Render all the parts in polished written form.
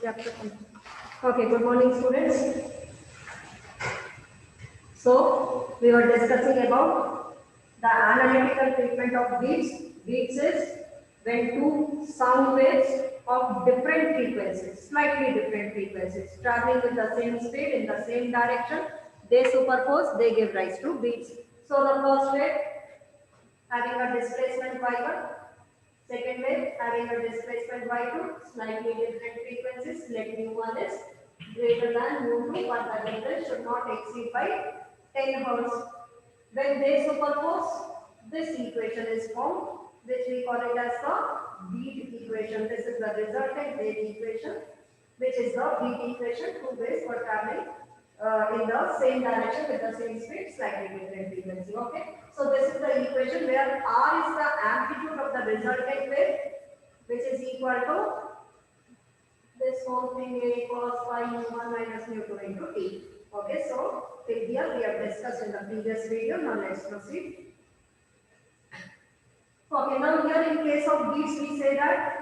chapter. Okay, good morning, students. So, we were discussing about the analytical treatment of beats. Beats is when two sound waves of different frequencies, slightly different frequencies, traveling with the same speed in the same direction, they superpose, they give rise to beats. So, the first wave having a displacement y1, second wave having a displacement y2, slightly different frequencies, let mu1 is greater than mu2, but the difference should not exceed by 10 hertz. When they superpose, this equation is formed, which we call it as the beat equation. This is the resultant wave equation, which is the beat equation. Two waves were traveling in the same direction with the same speed, slightly different frequency. Okay. So this is the equation where R is the amplitude of the resultant wave, which is equal to this whole thing A cos phi mu1 minus mu2 into T. Okay. So till here we have discussed in the previous video. Now let's proceed. Okay, now here in case of beats, we say that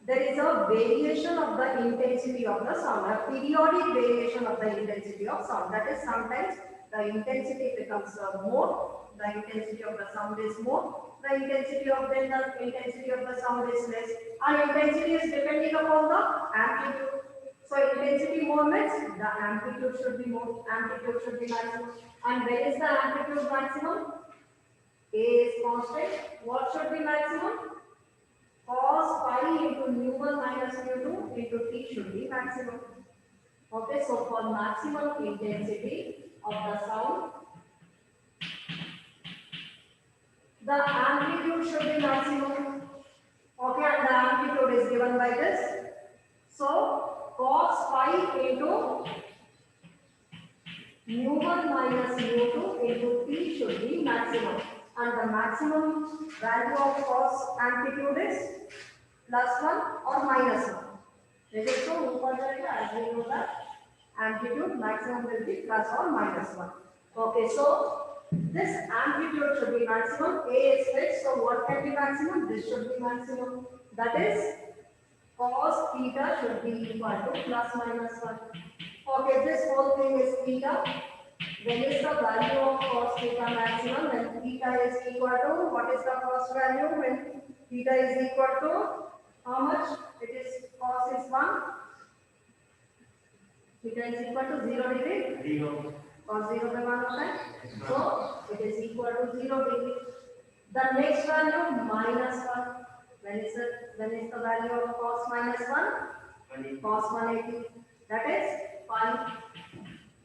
there is a variation of the intensity of the sound, a periodic variation of the intensity of sound. That is, sometimes the intensity becomes more, the intensity of the sound is more, the intensity of the sound is less, and intensity is depending upon the amplitude. So intensity more means the amplitude should be more, amplitude should be maximum. And where is the amplitude maximum? A is constant. What should be maximum? Cos phi into mu1 minus mu2 into T should be maximum. Okay, so for maximum intensity of the sound, the amplitude should be maximum. Okay, and the amplitude is given by this. So cos phi into mu1 minus mu2 into T should be maximum. And the maximum value of cos amplitude is +1 or -1. This is so important as we know that amplitude maximum will be plus or -1. Okay, so this amplitude should be maximum. A is fixed, so what can be maximum? This should be maximum. That is cos theta should be equal to ±1. Okay, this whole thing is theta. When is the value of cos theta maximum? When theta is equal to, what is the cos value? When theta is equal to how much? It is cos is 1. Theta is equal to 0 degree. 0. Cos 0 पे 1 होता है. So it is equal to 0 degree. The next value -1. When is the value of cos -1? Cos 180. That is 5.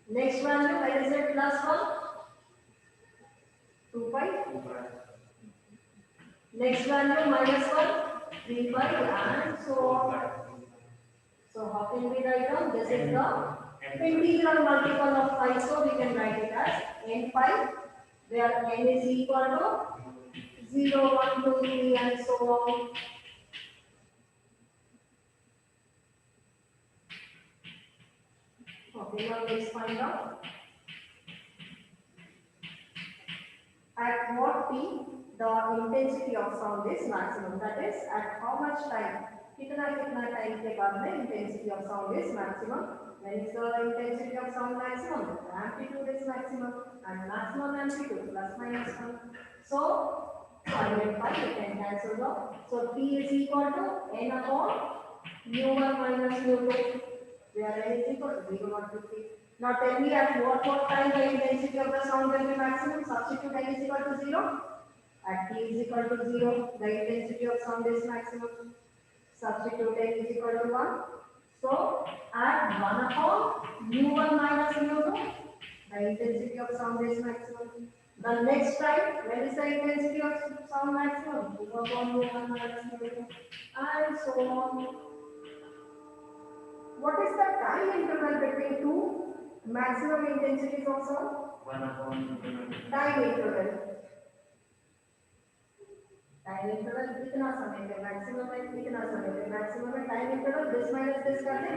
Next value, when is it +1? 2 pi. Next value -1, 3 pi, and so on. So how can we write down? This is the integral multiple of pi, so we can write it as n pi, where n is equal to 0, 1, 2, 3, and so on. Okay, now let's find out at what t the intensity of sound is maximum. That is, at how much time, कितना time के बाद में intensity of sound is maximum. When is the intensity of sound maximum? The amplitude is maximum, and maximum amplitude ±1. So 5 and 5 we can cancel off. So t is equal to n upon mu1 minus mu2, where n is equal to 0, 1, 2, 3. Now tell me at what time the intensity of the sound will be maximum? Substitute n is equal to 0. At t is equal to 0, the intensity of sound is maximum. Substitute n is equal to 1. So at 1 upon mu1 minus mu2, the intensity of sound is maximum. The next time, when is the intensity of sound maximum? 2 upon mu1 minus mu2, and so on. What is the time interval between two maximum intensities of sound? 1 upon time interval. Time interval कितना समय पे maximum है, कितना समय पे maximum है. Time interval this minus this कर दे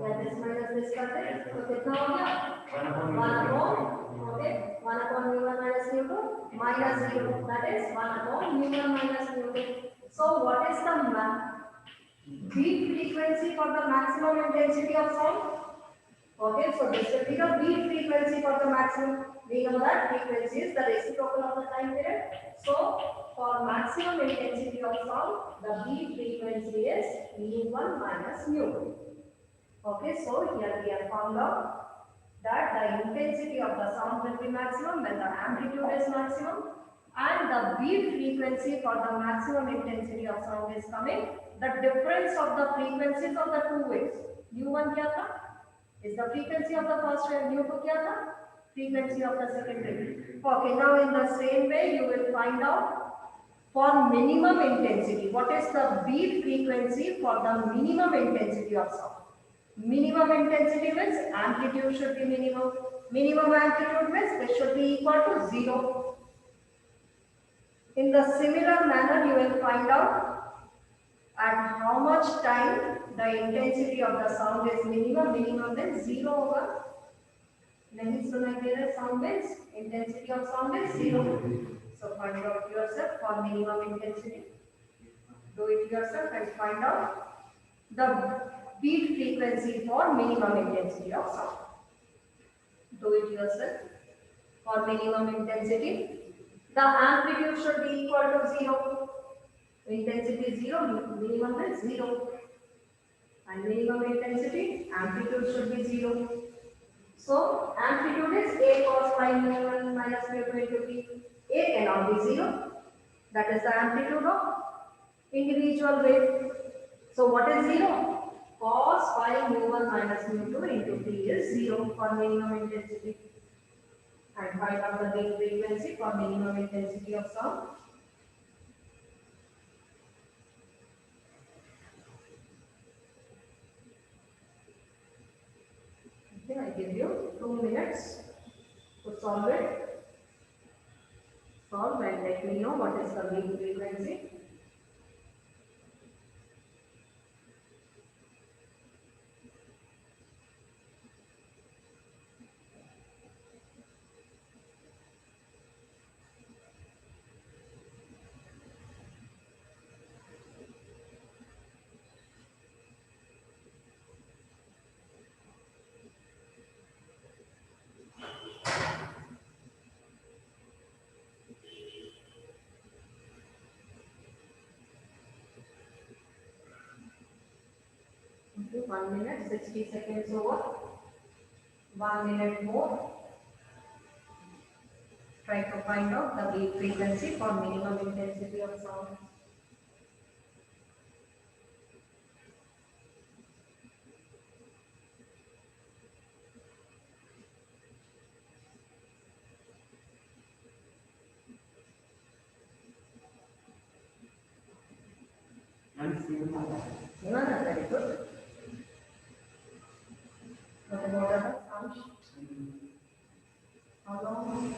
या this minus this कर दे, तो कितना हो गया? 1 upon okay 1 upon mu1 minus mu2 minus 0. That is 1 upon mu1 minus mu2. So what is the beat frequency for the maximum intensity of sound. Okay, so this will be the beat frequency for the maximum. We know that frequency is the reciprocal of the time period. So for maximum intensity of sound, the beat frequency is mu1 minus mu2. Okay, so here we have found out that the intensity of the sound will be maximum when the amplitude is maximum, and the beat frequency for the maximum intensity of sound is coming the difference of the frequencies of the two waves. mu1 क्या था? Is the frequency of the first wave, mu2 क्या था? Frequency of the second wave. Okay, now in the same way you will find out for minimum intensity. What is the beat frequency for the minimum intensity of sound? Minimum intensity means amplitude should be minimum. Minimum amplitude means this should be equal to 0. In the similar manner, you will find out at how much time the intensity of the sound is minimum. Minimum means 0 होगा. नहीं सुनाई दे रहा sound means intensity of sound is 0. So find out yourself for minimum intensity. Do it yourself and find out the beat frequency for minimum intensity of sound. Do it yourself for minimum intensity. The amplitude should be equal to 0. Intensity is 0, minimum is 0. And minimum intensity, amplitude should be 0. So amplitude is A cos phi mu1 minus mu2 into T. A cannot be 0. That is the amplitude of individual wave. So what is 0? Cos phi mu1 minus mu2 into T is 0 for minimum intensity. And find out the beat frequency for minimum intensity of sound. Okay, I give you 2 minutes to solve it. Solve and let me know what is the beat frequency. Okay, 1 minute, 60 seconds over. 1 minute more. Try to find out the beat frequency for minimum intensity of sound. Very good. What about other sounds? How long?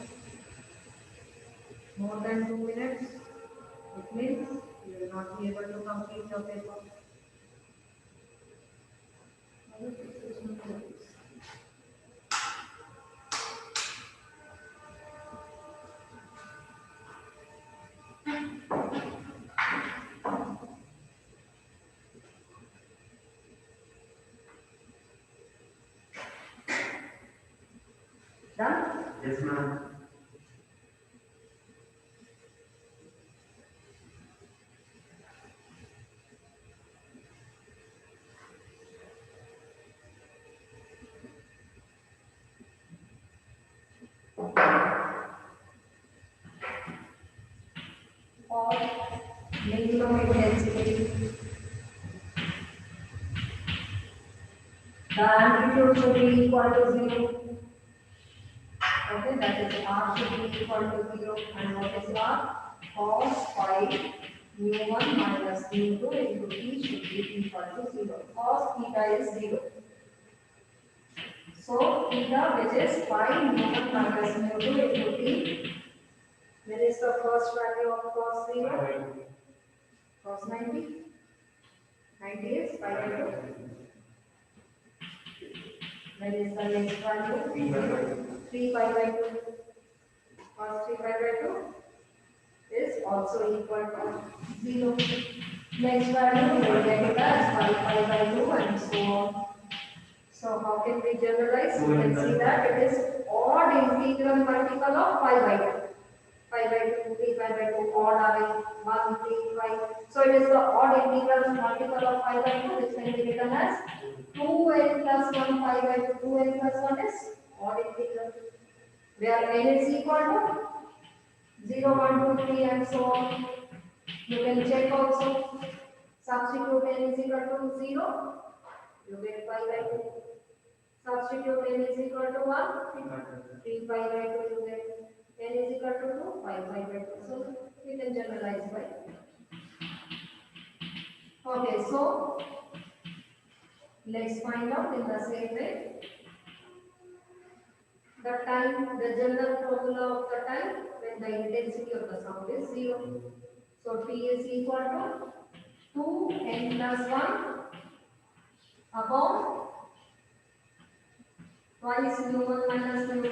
More than 2 minutes? It means you will not be able to complete your paper. Done? Yes, ma'am. Or minimum intensity. The amplitude should be equal to 0. Okay, that is R should be equal to 0. And what is R? Cos phi mu1 minus mu2 into T should be equal to 0. Cos theta is 0. So theta, which is phi mu1 minus mu2 into T. Where is the first value of cos 0? Cos 90. 90 is pi by 2. Where is the next value? 3 pi by 2. Cos 3 pi by 2 is also equal to 0. Next value we will get it as 5 pi by 2 and so on. So how can we generalize? You can see that it is odd integral multiple of 5 by 2. 5 by 2, 3 pi by 2, odd are 1, 3, 5. So it is the odd integral multiple of 5 by 2 which can be written as 2n plus 1 pi by 2. 2n plus 1 is odd integral. Where n is equal to 0, 1, 2, 3 and so on. You can check also. Substitute n is equal to 0. You get pi by 2. Substitute n is equal to 1. 3 pi by 2 you get. N is equal to 2. 5 pi by 2. So we can generalize by. Okay, so let's find out in the same way. The time, the general formula of the time when the intensity of the sound is 0. So T is equal to 2n plus 1 upon twice mu1 minus mu2.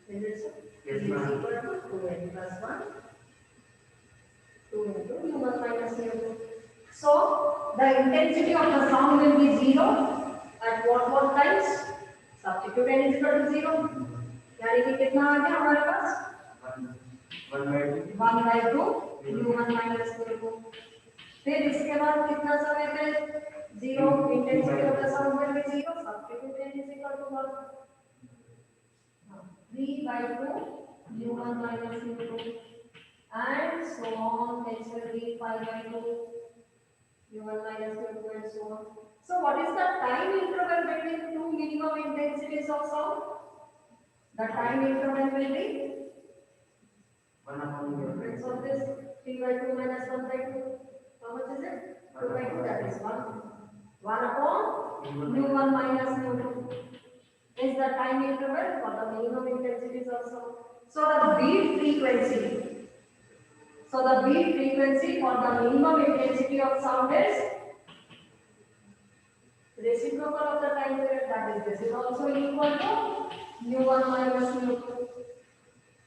Is it so? Yes, T is equal to 2n plus 1, 2 into mu1 minus mu2. So the intensity of the sound will be 0 at what times? Substitute n is equal to 0. यानी कि कितना आ गया हमारे पास 1 by 2 mu1 minus mu2. फिर इसके बाद कितना समय पे 0 intensity of the sound will be 0. Substitute n is equal to 1. 3 by 2 mu1 minus mu2 and so on. Next will be 5 by 2 mu1 minus mu2 and so on. So what is the time interval between two minimum intensities of sound? The time interval will be 1 upon difference of this 3 by 2 minus 1 by 2. How much is it? 2 by 2, that is 1. 1 upon mu1 minus mu2 is the time interval for the minimum intensities of sound. So the beat frequency. So the beat frequency for the minimum intensity of sound is reciprocal of the time period, that is this is also equal to mu1 minus mu2.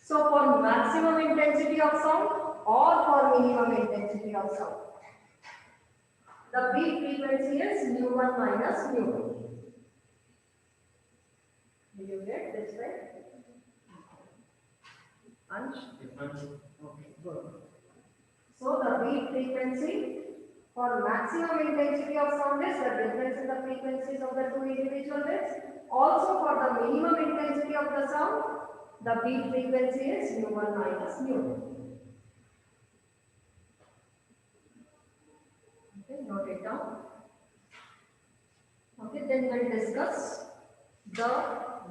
So for maximum intensity of sound or for minimum intensity of sound, the beat frequency is mu1 minus mu2. Did you get this right? Ansh? Okay, good. So the beat frequency for maximum intensity of sound is the difference in the frequencies of the two individual bits. Also for the minimum intensity of the sound, the beat frequency is mu1 minus mu2. Okay, note it down. Okay, then we'll discuss the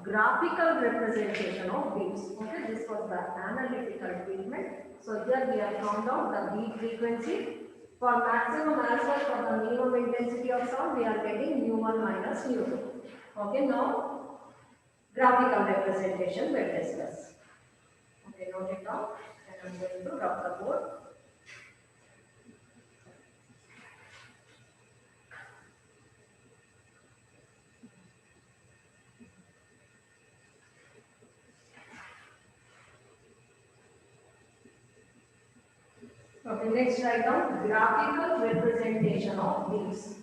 graphical representation of beats. Okay, this was the analytical treatment. So here we have found out the beat frequency. For maximum as well for the minimum intensity of sound, we are getting mu1 minus mu2. Okay, now graphical representation we'll discuss. Okay, note it down and I'm going to rub the board. Okay, next write down graphical representation of beats.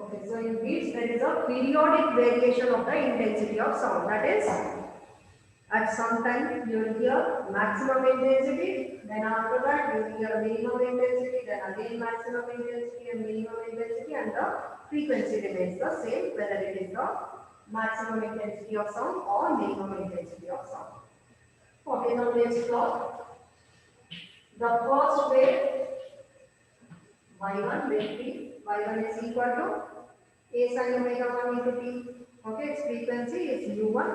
Okay, so in beats there is a periodic variation of the intensity of sound. That is, at some time you will hear maximum intensity, then after that you will hear minimum intensity, then again maximum intensity and minimum intensity, and the frequency remains the same whether it is the maximum intensity of sound or minimum intensity of sound. Okay, now let's plot. The first wave y1 will be y1 is equal to a sin omega 1 into t. Okay, its frequency is u1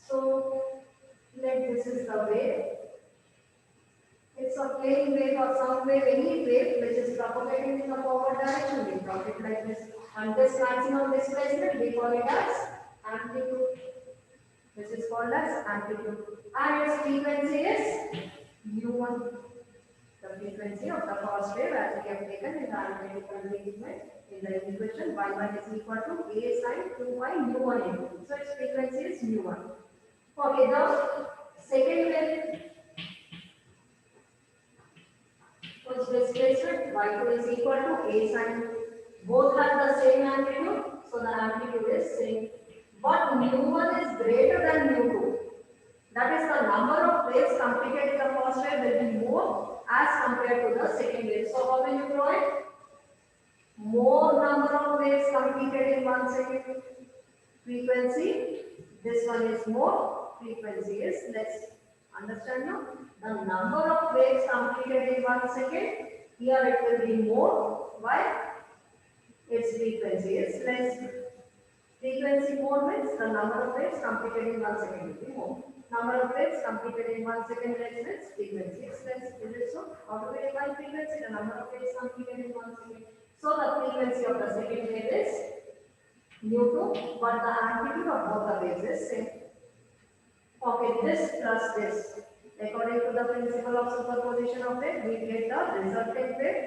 So let this is the wave. It's a plane wave or some wave, any wave which is propagating in the forward direction, we plot it like this. And this maximum displacement, we call it as amplitude. This is called as amplitude. And its frequency is u1. The frequency of the first wave as we have taken in the analytical treatment in the equation y1 is equal to a sine 2 by u1 into. So its frequency is u1. Okay, the second wave whose displacement y2 is equal to a sine. Both have the same amplitude, so the amplitude is same. But mu1 is greater than mu2. That is, the number of waves completed in the first wave will be more as compared to the second wave. So how will you draw it? More number of waves completed in 1 second. Frequency, this one is more, frequency is less. Understand now? The number of waves completed in 1 second, here it will be more. Why? Its frequency is less. Frequency more means the number of waves completed in 1 second will be more. Number of waves completed in 1 second less means frequency is less. Is it so? How do we define frequency? The number of waves completed in 1 second. So the frequency of the second wave is mu2, but the amplitude of both the waves is same. Okay, this plus this. According to the principle of superposition of wave, we get the resultant wave,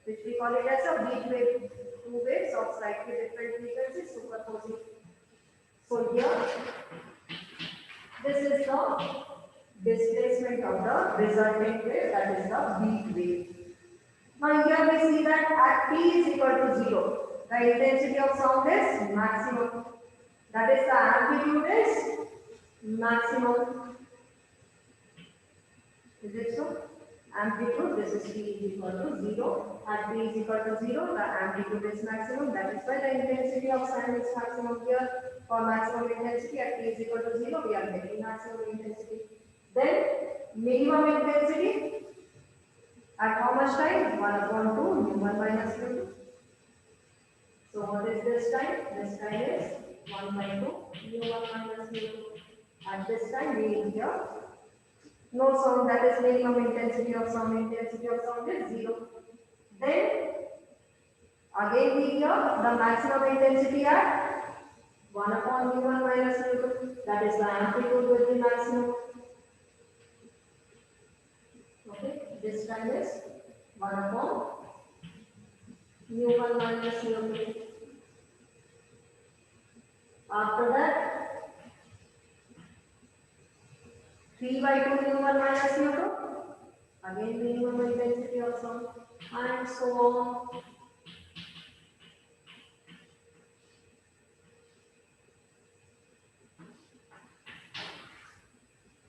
which we call it as a beat wave. Two waves of slightly different frequencies superposing. So here, this is the displacement of the resultant wave, that is the beat wave. Now here we see that at t is equal to 0, the intensity of sound is maximum. That is, the amplitude is maximum. Is it so? Amplitude, this is t is equal to 0. At t is equal to 0, the amplitude is maximum. That is why the intensity of sound is maximum here. For maximum intensity at t is equal to 0, we are getting maximum intensity. Then minimum intensity at how much time? 1 upon 2 u1 minus u2. So what is this time? This time is 1 by 2 u1 minus u2. At this time we will hear no sound, that is minimum intensity of sound. Intensity of sound is 0. Then again we hear the maximum intensity at 1 upon u1 minus u2. That is, the amplitude will be maximum. Okay, this time is 1 upon u1 minus u2. After that, 3 by 2 u1 minus u2. Again minimum intensity of sound, and so on.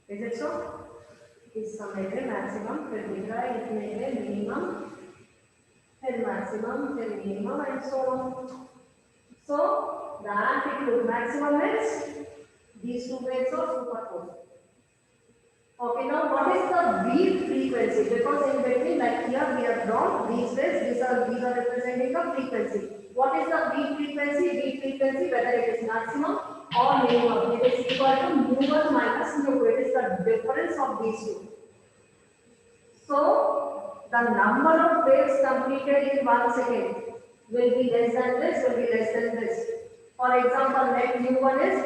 Is it so? इस समय पे maximum, फिर दिख रहा है इतने पे minimum, फिर मैक्सिमम, फिर minimum, and so on. So the amplitude maximum is these two waves are superposed. Okay, now what is the beat frequency? Because in between, like here we have drawn these waves, these are representing the frequency. What is the beat frequency? Beat frequency, whether it is maximum or minimum, it is equal to mu1 minus mu2. It is the difference of these two. So the number of waves completed in 1 second will be less than this, will be less than this. For example, let mu1 is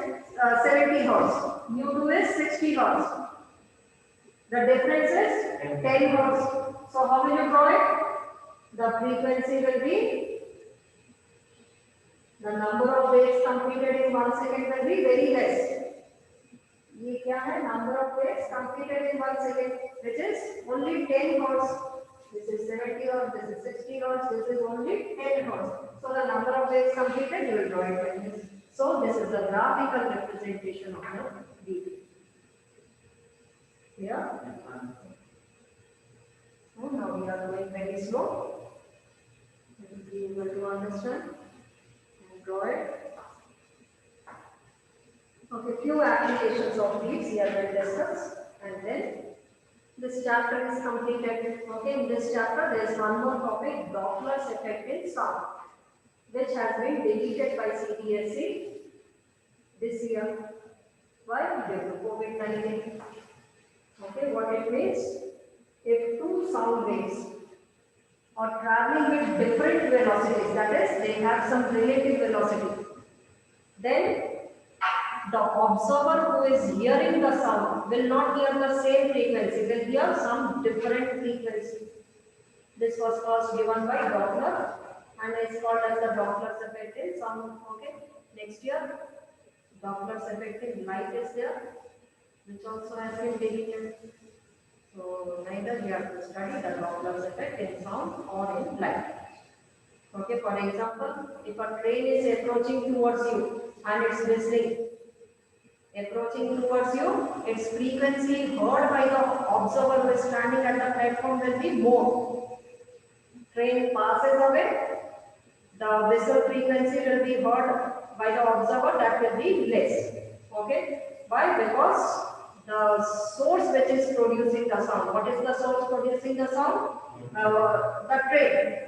70 hertz, mu2 is 60 hertz. The difference is 10 hertz. So how will you draw it? The frequency will be, the number of waves completed in 1 second will be very less. ये क्या है? Number of waves completed in 1 second, which is only 10 hertz. This is 70 hertz, this is 60 hertz, this is only 10 hertz. So the number of waves completed, you will draw it like this. So this is the graphical representation of the beat. Yeah. So now we are going very slow. You will be able to understand and draw it. Okay, few applications of beats here will discuss, and then this chapter is completed. Okay, in this chapter there is one more topic, Doppler's effect in sound, which has been deleted by CBSE this year. Why? Due to COVID-19. Okay, what it means? If two sound waves are traveling with different velocities, that is, they have some relative velocity, then the observer who is hearing the sound will not hear the same frequency, will hear some different frequency. This was first given by Doppler and is called as the Doppler's effect in sound. Okay, next year, Doppler's effect in light is there, which also has been deleted. So neither we have to study the Doppler's effect in sound or in light. Okay, for example, if a train is approaching towards you and it's whistling, approaching towards you, its frequency heard by the observer who is standing at the platform will be more. Train passes away, the whistle frequency will be heard by the observer, that will be less. Okay? Why? Because the source which is producing the sound. What is the source producing the sound? The train.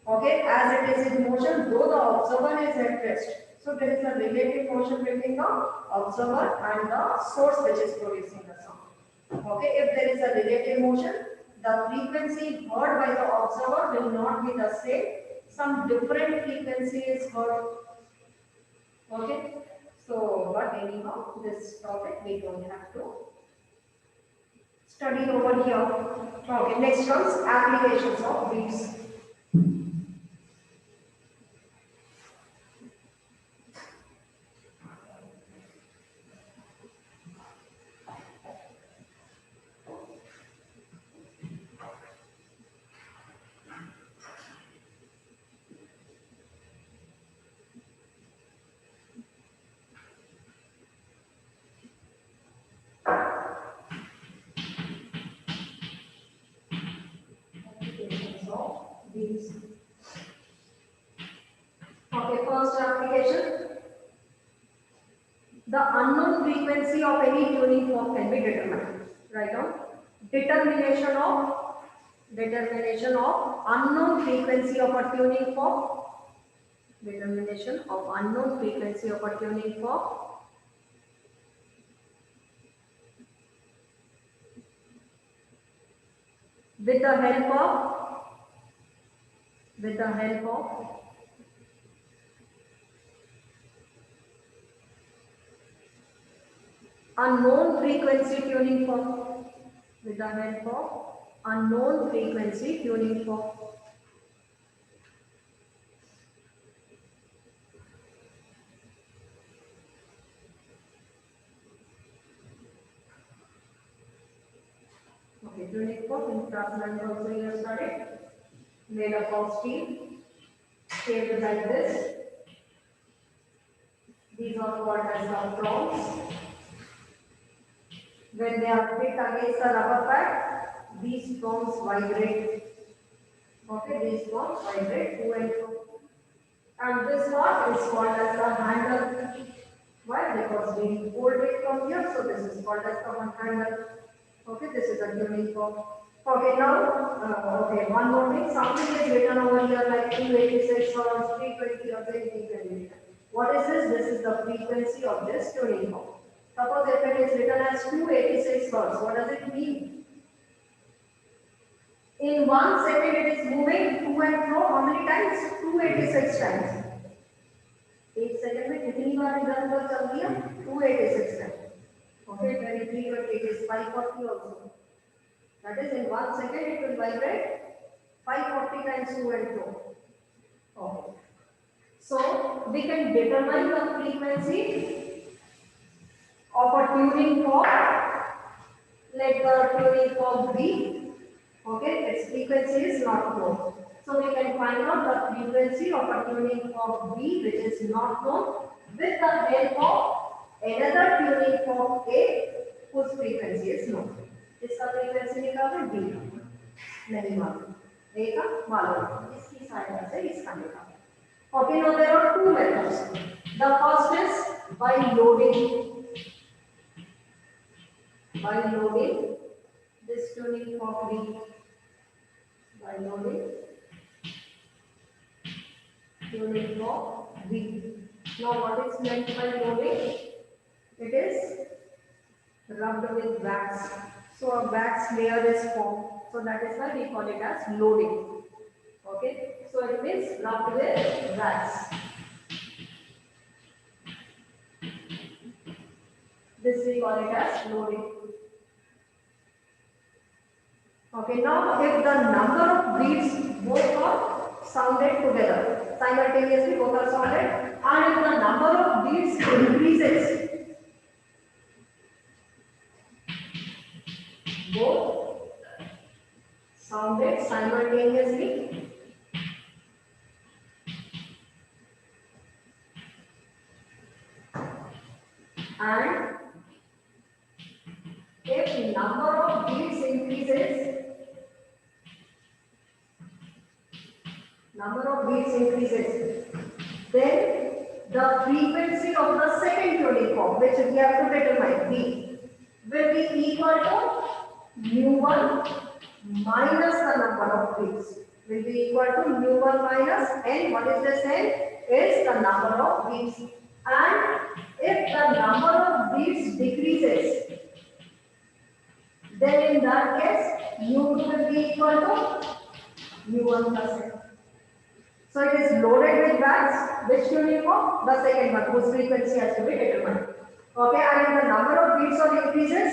Okay, as it is in motion, though the observer is at rest. So there is a relative motion between the observer and the source which is producing the sound. Okay, if there is a relative motion, the frequency heard by the observer will not be the same. Some different frequency is heard. Okay, so but anyhow, this topic we don't have to study over here. Okay, next comes applications of beats. These. Okay, first application. The unknown frequency of any tuning fork can be determined. Write down. Determination of unknown frequency of a tuning fork. Determination of unknown frequency of a tuning fork. With the help of unknown frequency tuning fork. With the help of unknown frequency tuning fork. Okay, tuning fork in class 9 also you have studied. Made up of steel, shaped like this. These are called as the prongs. When they are hit against the rubber pad, these prongs vibrate. Okay, these prongs vibrate to and fro. And this one is called as the handle. Why? Because we hold it from here, so this is called as the one handle. Okay, this is a tuning fork. Okay, now, okay, one more thing. Something is written over here like 286 or 320 or 320. What is this? This is the frequency of this tuning fork. Suppose if it is written as 286 hertz, what does it mean? In 1 second it is moving to and fro how many times? 286 times. 1 second में कितनी बार इधर उधर चल दिया? 286 times. Okay, 23 or it is 540 also. That is in 1 second it will vibrate 540 times to and fro. Okay. So we can determine the frequency of a tuning fork. Let the tuning fork be. Okay, its frequency is not known. So we can find out the frequency of a tuning fork B, which is not known, with the help of another tuning fork A, whose frequency is known. इसका frequency निकालो B, नहीं मालूम, A का मालूम, इसकी सहायता से इसका निकालो. Okay, now there are two methods. The first is by loading this tuning fork B. By loading tuning fork B. Now what is meant by loading? it is rubbed with wax. So a wax layer is formed. So that is why we call it as loading. Okay, so it means rubbed with wax. This we call it as loading. Okay, now if the number of beats both are sounded together, simultaneously both are sounded, and if the number of beats increases, both sounded simultaneously, and if number of beats increases, then the frequency of the second tuning fork, which we have to determine, B, will be equal to mu1 minus the number of beats. Will be equal to mu1 minus n. What is this n? Is the number of beats. And if the number of beats decreases, then in that case, mu2 will be equal to mu1 plus n. So it is loaded with wax, which tuning fork? The second one, whose frequency has to be determined. Okay, and if the number of beats or increases,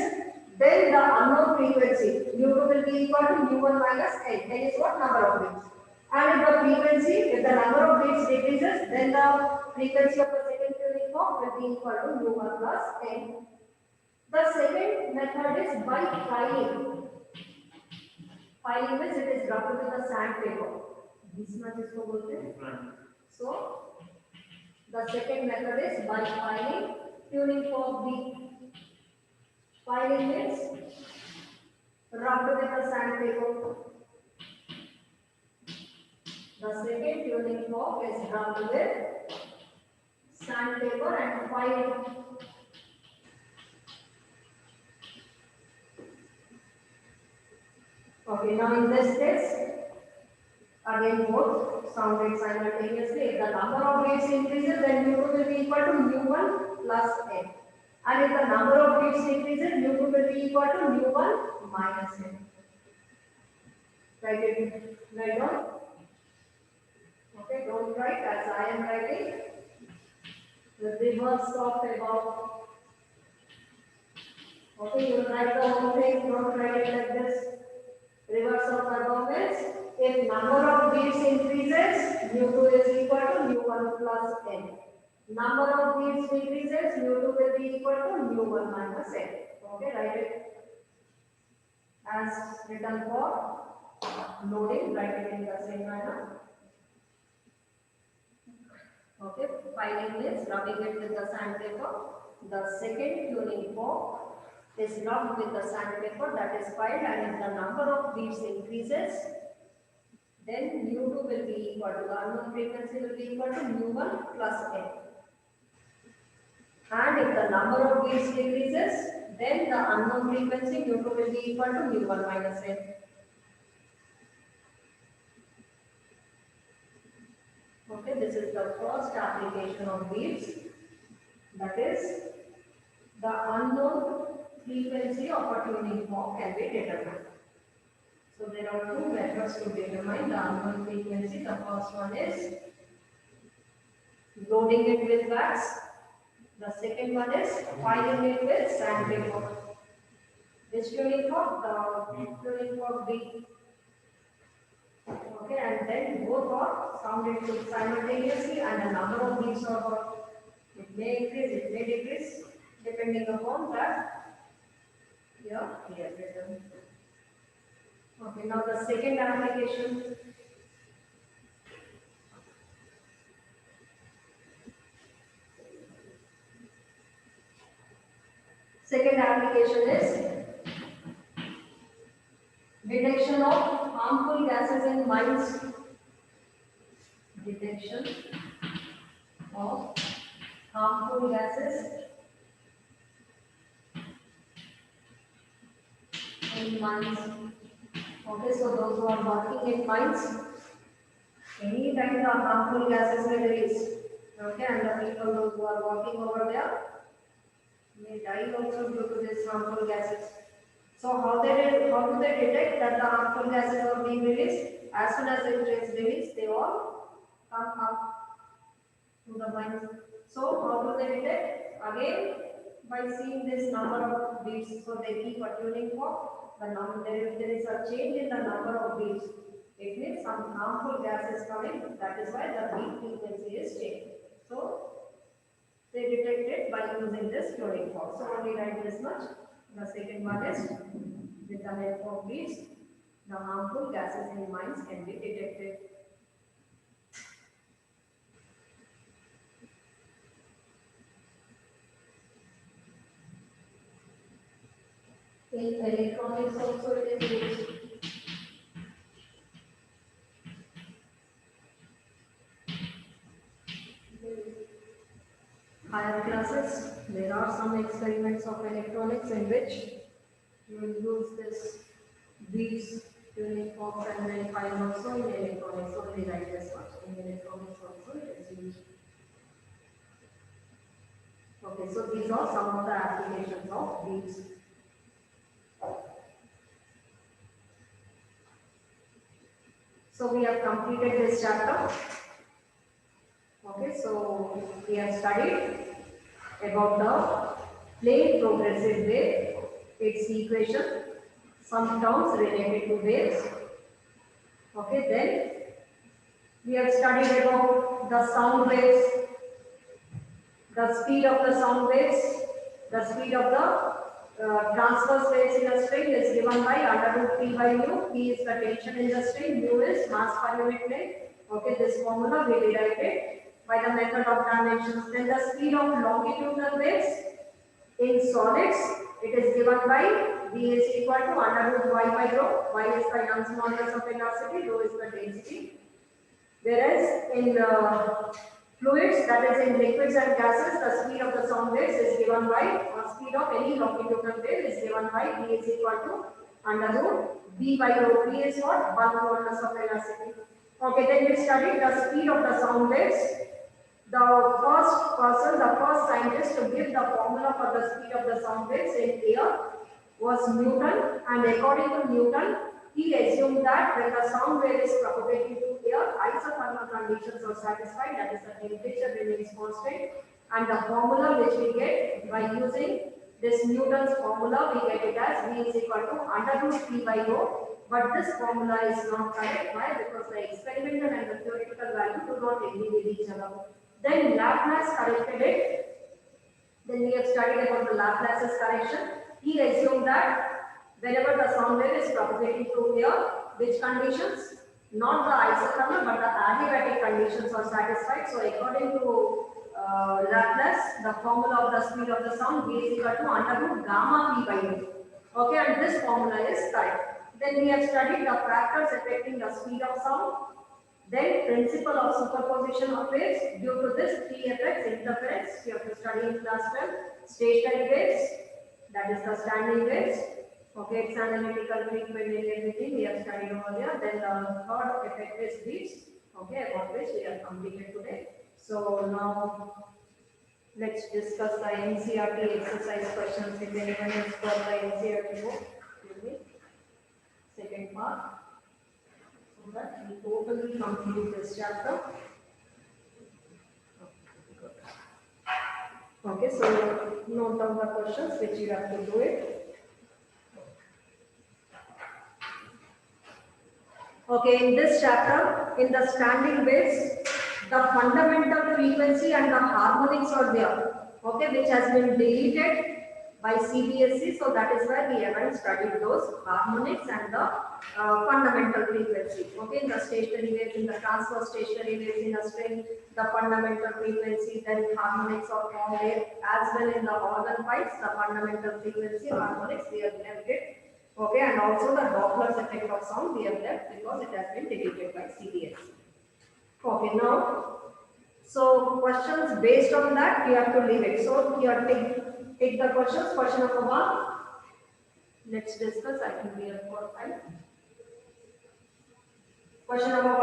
then the unknown frequency, mu2 will be equal to mu1 minus n. N is what? Number of beats. And if the frequency, if the number of beats decreases, then the frequency of the second tuning fork will be equal to mu1 plus n. The second method is by filing. Filing means it is rubbed with a sandpaper. घिसना जिसको बोलते हैं. So the second method is by filing, tuning fork B. Filing means rubbed with a sandpaper. The second tuning fork is rubbed with sandpaper and filed. Okay, now in this case, again both sounded simultaneously. If the number of beats increases, then mu2 will be equal to mu1 plus n. And if the number of beats decreases, mu2 will be equal to mu1 minus n. Write it right down. Okay, don't write as I am writing. The reverse of above. Okay, you write the whole thing, don't write it like this. Reverse of above means if number of beats increases, mu2 is equal to mu1 plus n. Number of beats decreases, mu2 will be equal to mu1 minus n. Okay, write it as written for loading, write it in the same manner. Okay, filing means rubbing it with the sandpaper. The second tuning fork is rubbed with the sandpaper, that is filed, and if the number of beats increases, then mu2 will be equal to, the unknown frequency will be equal to mu1 plus n. And if the number of beats decreases, then the unknown frequency mu2 will be equal to mu1 minus n. Okay, this is the first application of beats, that is, the unknown frequency of a tuning fork can be determined. So there are two methods to determine the unknown frequency. The first one is loading it with wax. The second one is filing it with sandpaper. This tuning fork, the tuning fork B. Okay, and then both are sounded simultaneously, and the number of beats are, it may increase, it may decrease, depending upon that. Yeah, here written. Okay, now the second application. Second application is detection of harmful gases in mines. Detection of harmful gases in mines. Okay, so those who are working in mines, any time the harmful gases may release. Okay, and the people those who are working over there, may die also due to this harmful gases. So how do they detect that the harmful gases are being released? As soon as it is released, they all come up to the mines. So how do they detect? Again, by seeing this number of beats. So they keep a tuning fork. The number there is a change in the number of beats. It means some harmful gas is coming. That is why the beat frequency is changed. So they detect it by using this tuning fork. So only write this much. The second one is with the help of beats, the harmful gases in mines can be detected. In electronics also it is used. Higher classes, there are some experiments of electronics in which you will use this beats tuning forks and verify also in electronics. Only write this much. In electronics also it is used. Okay, so these are some of the applications of beats. So we have completed this chapter. Okay, so we have studied about the plane progressive wave, its equation, some terms related to waves. Okay, then we have studied about the sound waves, the speed of the sound waves, the speed of the transverse waves in a string is given by under root P by mu. P is the tension in the string, mu is mass per unit length. Okay, this formula we derived it by the method of dimensions. Then the speed of longitudinal waves in solids, it is given by V is equal to under root y by rho. Y is the Young's modulus of velocity, rho is the density. Whereas in fluids, that is in liquids and gases, the speed of the sound waves is given by, or speed of any longitudinal wave is given by V is equal to under root V by rho. V is what? Bulk modulus of velocity. Okay, then we studied the speed of the sound waves. The first person, the first scientist to give the formula for the speed of the sound waves in air was Newton, and according to Newton, he assumed that when the sound wave is propagating through air, isothermal conditions are satisfied, that is the temperature remains constant, and the formula which we get by using this Newton's formula, we get it as V is equal to under root P by rho, but this formula is not correct. Why? Because the experimental and the theoretical value do not agree with each other. Then Laplace corrected it. Then we have studied about the Laplace's correction. He assumed that whenever the sound wave is propagating through air, which conditions? Not the isothermal but the adiabatic conditions are satisfied. So according to Laplace, the formula of the speed of the sound V is equal to under root gamma P by rho. Okay, and this formula is correct. Then we have studied the factors affecting the speed of sound. Then principle of superposition of waves. Due to this, three effects: interference, you have to study in class 12, stationary waves, that is the standing waves. Okay, its analytical treatment and everything we have studied over there. Then the third effect is beats. Okay, about which we have completed today. So now let's discuss the NCERT exercise questions. If anyone has got the NCERT book, give me. Second part. So that we totally complete this chapter. Okay, so note down the questions which you have to do it. Okay, in this chapter, in the standing waves, the fundamental frequency and the harmonics are there. Okay, which has been deleted by CBSE, so that is why we haven't studied those harmonics and the fundamental frequency. Okay, in the stationary waves, in the transverse stationary waves in a string, the fundamental frequency, then harmonics are found there, as well in the organ pipes, the fundamental frequency, harmonics, we have left it. Okay, and also the Doppler's effect of sound we have left because it has been deleted by CBSE. Okay, now, so questions based on that, you have to leave it. So here, take the questions. Question number 1. Let's discuss. I think we have got time. Question number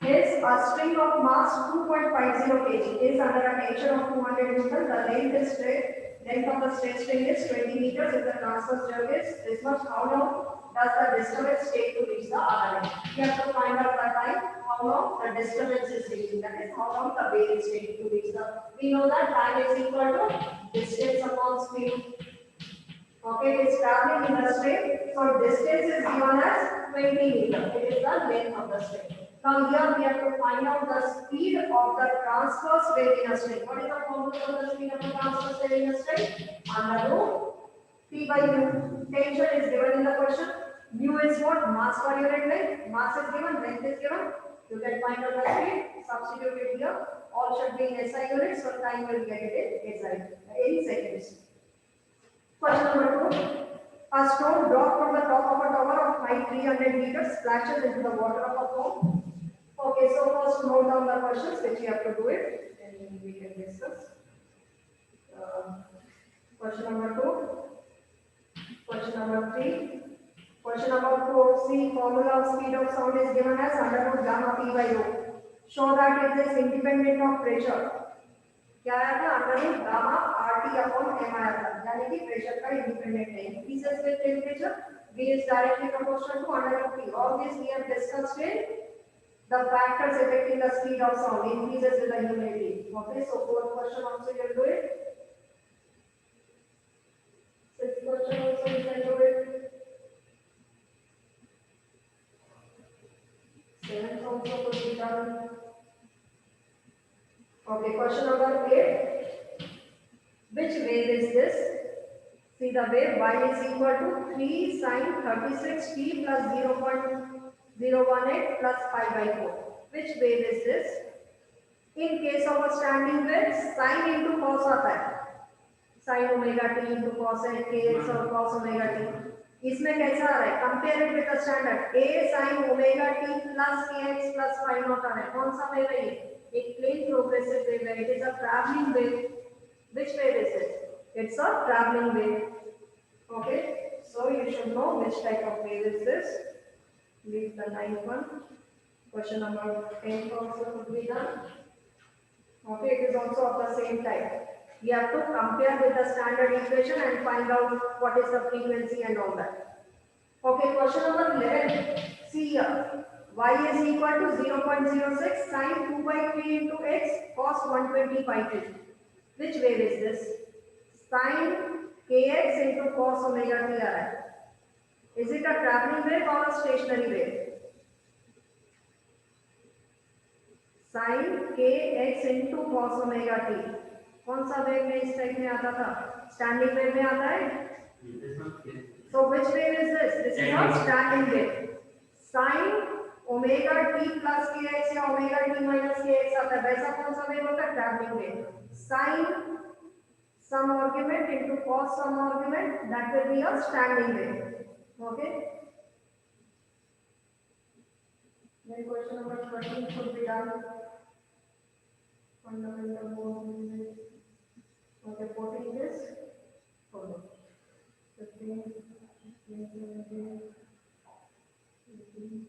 1 is a string of mass 2.50 kg is under a tension of 200 Newton. The length is straight. Length of the straight string is 20 meters. If the transverse jerk is this much, how long does the disturbance take to reach the other end? We have to find out the time, how long the disturbance is taking. That is how long the wave is taking to reach the. We know that time is equal to distance upon speed. Okay, it is traveling in the string. So distance is given as 20 meters. It is the length of the string. Now here we have to find out the speed of the transverse wave in a string. What is the formula for the speed of the transverse wave in a string? Under root P by U. Tension is given in the question. U is what? Mass per unit length. Mass is given, length is given. You can find out the speed. Substitute it here. All should be in SI units, so time will get it in SI in seconds. Question number 2. A stone dropped from the top of a tower of height 300 meters splashes into the water of a pond. Okay, so first note down the questions which you have to do it and we can discuss. Question number 2. Question number 3. Question number 4. See, formula of speed of sound is given as under root gamma p by rho. Show that it is independent of pressure. क्या आया था under root gamma RT upon M आया था यानी कि pressure का independent है increases with temperature v is directly proportional to under root p. All this we have discussed in the factors affecting the speed of sound increases with the humidity. Okay, so fourth question also you will do it. Sixth question also you can do it. Seventh also could be done. Okay, question number 8. Which wave is this? See the wave y is equal to 3 sine 36 t plus 0.018 plus 5 by 4. Which wave is this? In case of a standing wave, sine into cos आता है. Sin omega t into cos kx और cos omega t. इसमें कैसा आ रहा है? Compare it with the standard. A sin omega t plus kx plus 5 not आ रहा है. कौन सा wave है ये? एक plane progressive wave है. It is a traveling wave. Which wave is it? It's a traveling wave. Okay, so you should know which type of wave is this. Leave the 9th one. Question number 10 also could be done. Okay, it is also of the same type. We have to compare with the standard equation and find out what is the frequency and all that. Okay, question number 11. See here. Y is equal to 0.06 sin 2 by 3 into x cos 120 by 2. Which wave is this? Sin kx into cos omega t आ रहा है. Is it a traveling wave or a stationary wave? Sin kx into cos omega t. कौन सा wave में इस type में आता था? Standing wave में आता है. So which wave is this? This is a standing wave. Sin omega t plus kx या ओमेगा t माइनस kx आता है. वैसा कौन सा वेव होता है? Travelling wave. Sin some argument into cos some argument, that will be a standing wave. Okay. Then question number 13 should be done. Fundamental mode. Okay, 14 is follow. 15, 16, 17, 18.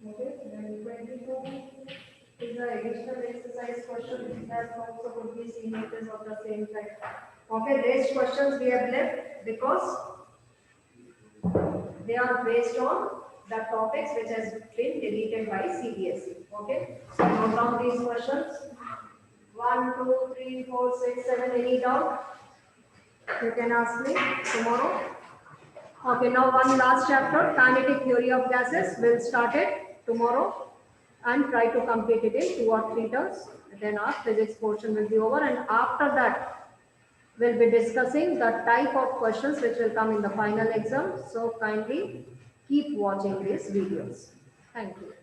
Okay, then 22 is the additional exercise question that also could be seen it is of the same type. Okay, rest questions we have left because they are based on the topics which has been deleted by CBSE. Okay, so note down these questions. 1, 2, 3, 4, 6, 7. Any doubt? You can ask me tomorrow. Okay, now one last chapter, kinetic theory of gases. We'll start it tomorrow and try to complete it in 2 or 3 terms. Then our physics portion will be over, and after that we'll be discussing the type of questions which will come in the final exam. So kindly keep watching these videos. Thank you.